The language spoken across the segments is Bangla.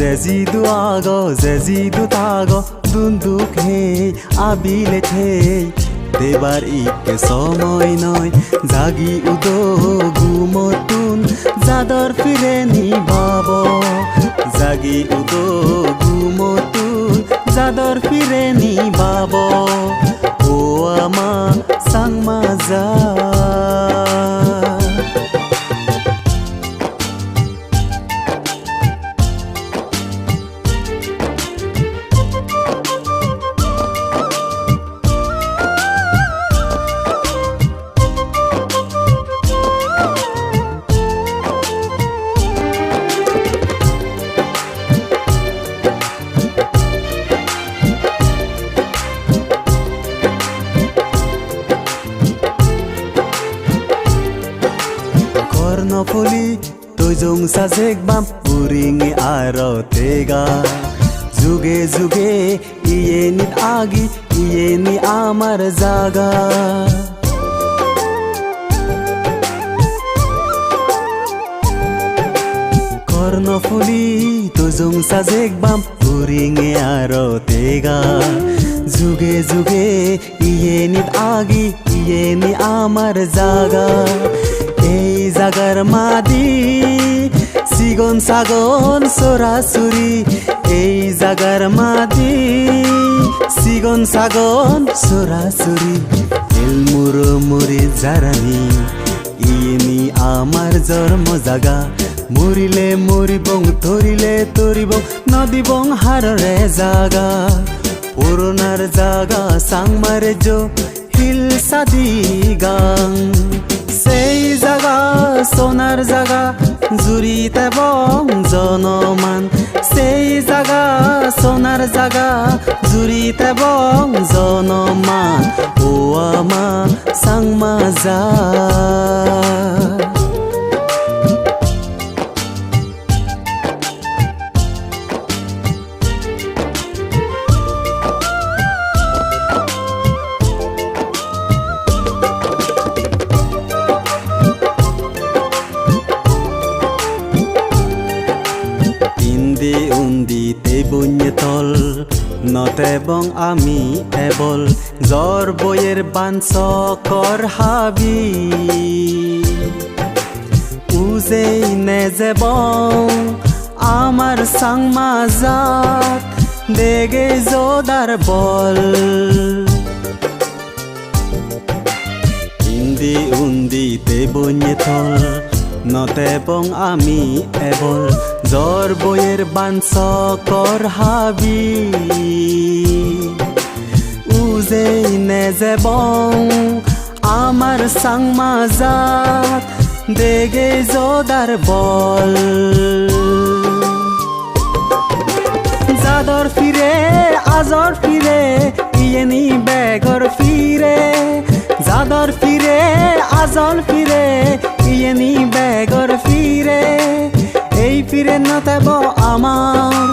제지도 타고 দুন্দুকে আবিলেছে দেবার ইকে সময় নয় জাগি উদো ঘুমতুন জাদর ফিরে নিবাব জাগি উদো ঘুমতুন জাদর ফিরে নিবাব ও আমা সাংমাজা Kornopoli tojong sa zegbam puringi aro tega Juge juge iye agi iye amar jaga Kornopoli tojong sa zegbam puringi aro tega Juge juge iye agi iye amar jaga এই জাগার মাদি সিগন সাগন সরাসরি এই জাগার মাদি সিগন সাগন সরাসরি এলমুরো মুরি জারানি ইনি আমার জন্ম জাগা মরিলে মরিবং তরিলে তরিব নদীবং হাররে জাগা পুরনার জাগা সাংমারে জো হিল সাদি গাং সেই জাগা সোনার জাগা জুড়িতে বং জনমান সেই জাগা সোনার জাগা জুড়িতে বং জনমান ও আমা সাংমাজা উন্দি তেবুnye তল নতেবং আমি এবল জ্বর বইয়ের বাঞ্চকর হাবি উজেই নেজেবং আমার সাংমাজাত দেগে জোদার বল ইন্দি উন্দি তেবুnye তল নতেবং আমি এবল জ্বর বইয়ের বাঞ্চকর হাবি উজেই নেজেবং আমার সাংমাজাত দেগে জোদার বল জাদর ফিরে আজর ফিরে ইয়েনি বেগর ফিরে জাদর ফিরে আজল ফিরে ইয়েনি বেগর ফিরে এই ফিরে নতেব আমার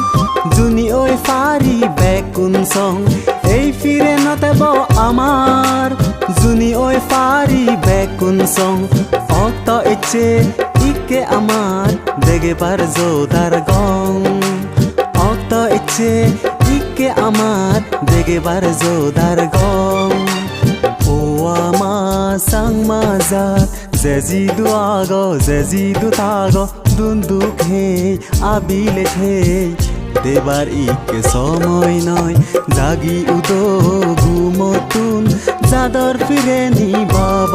জুনি ওই ফারি বেকুন সং এই ফিরে নতেব আমার জুনি ওই ফারি বেকুন সং অক্ত ইচ্ছে ইকে আমার দেগে পার জোদার গং অক্ত ইচ্ছে ইকে আমার দেগে পার জোদার গং ও আমা সাংমাজাত 제지도 타고 দুন্দুকে আবিলেছে দেবার ইকে সময় নয় জাগি উদো ঘুমতুন জাদর ফিরে নিবাব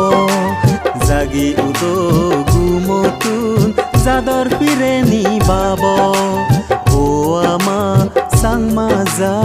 জাগি উদো ঘুমতুন জাদর ফিরে নিবাব ও আমা সাংমাজা